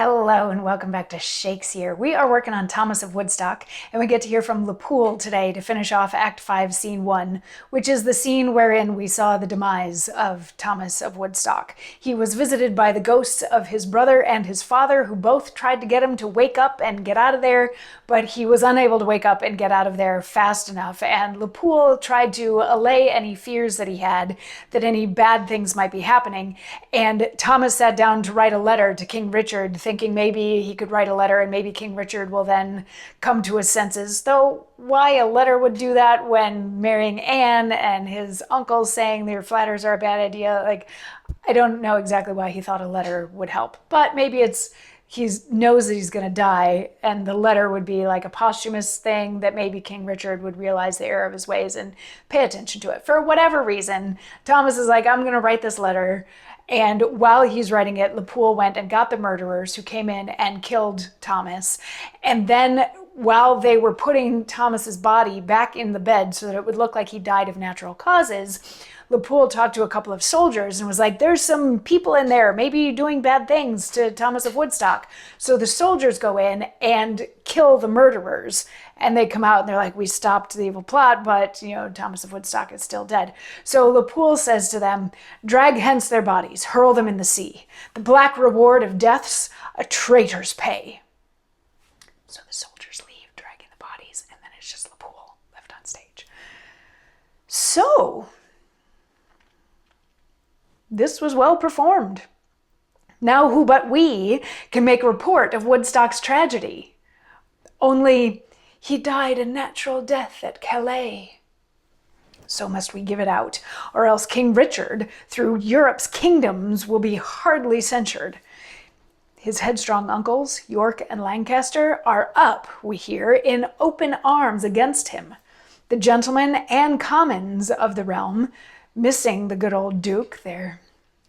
Hello and welcome back to Shakesyear. We are working on Thomas of Woodstock, and we get to hear from Lapoole today to finish off Act 5, Scene 1, which is the scene wherein we saw the demise of Thomas of Woodstock. He was visited by the ghosts of his brother and his father, who both tried to get him to wake up and get out of there, but he was unable to wake up and get out of there fast enough, and Lapoole tried to allay any fears that he had that any bad things might be happening, and Thomas sat down to write a letter to King Richard, thinking maybe he could write a letter and maybe King Richard will then come to his senses. Though why a letter would do that when marrying Anne and his uncles saying their flatters are a bad idea, I don't know exactly why he thought a letter would help. But maybe he knows that he's going to die, and the letter would be like a posthumous thing that maybe King Richard would realize the error of his ways and pay attention to it. For whatever reason, Thomas is like, I'm going to write this letter. And while he's writing it, Lapoole went and got the murderers who came in and killed Thomas. And then while they were putting Thomas's body back in the bed so that it would look like he died of natural causes, Lapoole talked to a couple of soldiers and was like, there's some people in there maybe doing bad things to Thomas of Woodstock. So the soldiers go in and kill the murderers. And they come out and they're like, we stopped the evil plot, but, Thomas of Woodstock is still dead. So Lapoole says to them, drag hence their bodies, hurl them in the sea. The black reward of deaths, a traitor's pay. So the soldiers leave, dragging the bodies, and then it's just Lapoole left on stage. So this was well performed. Now who but we can make report of Woodstock's tragedy? Only he died a natural death at Calais. So must we give it out, or else King Richard, through Europe's kingdoms, will be hardly censured. His headstrong uncles, York and Lancaster, are up, we hear, in open arms against him. The gentlemen and commons of the realm, missing the good old Duke, their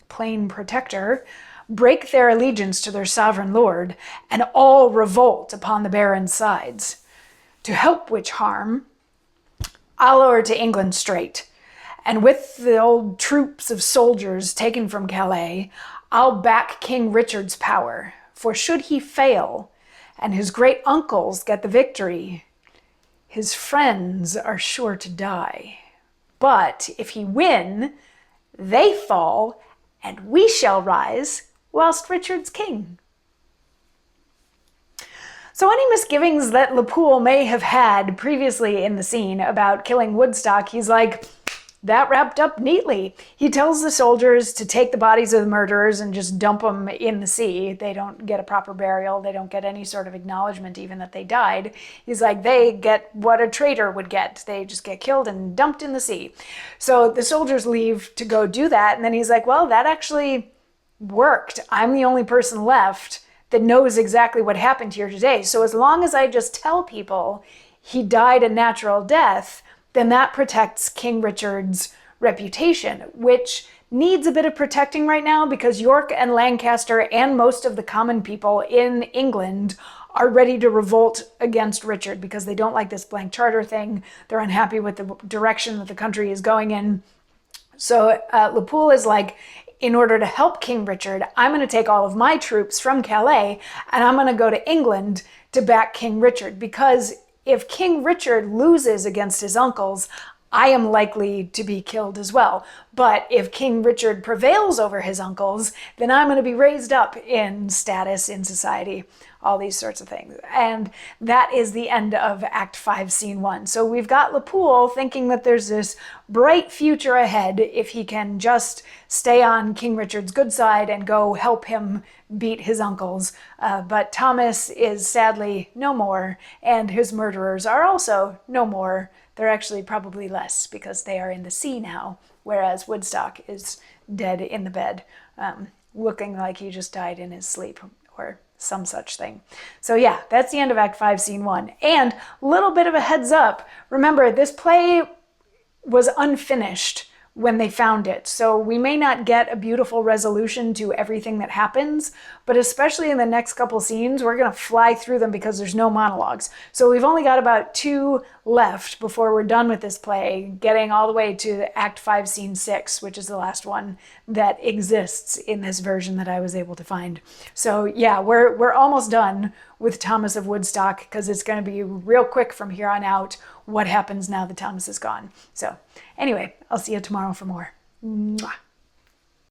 plain protector, break their allegiance to their sovereign lord, and all revolt upon the baron's sides. To help which harm, I'll o'er to England straight, and with the old troops of soldiers taken from Calais, I'll back King Richard's power, for should he fail, and his great uncles get the victory, his friends are sure to die. But if he win, they fall, and we shall rise, whilst Richard's king. So any misgivings that Lapoole may have had previously in the scene about killing Woodstock, he's like, that wrapped up neatly. He tells the soldiers to take the bodies of the murderers and just dump them in the sea. They don't get a proper burial. They don't get any sort of acknowledgement even that they died. He's like, they get what a traitor would get. They just get killed and dumped in the sea. So the soldiers leave to go do that. And then he's like, well, that actually worked. I'm the only person left that knows exactly what happened here today. So as long as I just tell people he died a natural death, then that protects King Richard's reputation, which needs a bit of protecting right now because York and Lancaster and most of the common people in England are ready to revolt against Richard because they don't like this blank charter thing. They're unhappy with the direction that the country is going in. So Lapoole is like, in order to help King Richard, I'm going to take all of my troops from Calais and I'm going to go to England to back King Richard, because if King Richard loses against his uncles, I am likely to be killed as well. But if King Richard prevails over his uncles, then I'm going to be raised up in status in society, all these sorts of things. And that is the end of Act 5, Scene 1. So we've got Lapoole thinking that there's this bright future ahead if he can just stay on King Richard's good side and go help him beat his uncles. But Thomas is sadly no more, and his murderers are also no more. They're actually probably less because they are in the sea now, whereas Woodstock is dead in the bed, looking like he just died in his sleep or some such thing. So yeah, that's the end of Act 5, Scene 1. And a little bit of a heads up. Remember, this play was unfinished when they found it. So we may not get a beautiful resolution to everything that happens, but but especially in the next couple scenes, we're going to fly through them because there's no monologues. So we've only got about 2 left before we're done with this play, getting all the way to Act 5, Scene 6, which is the last one that exists in this version that I was able to find. So yeah, we're almost done with Thomas of Woodstock because it's going to be real quick from here on out what happens now that Thomas is gone. So anyway, I'll see you tomorrow for more. Mwah.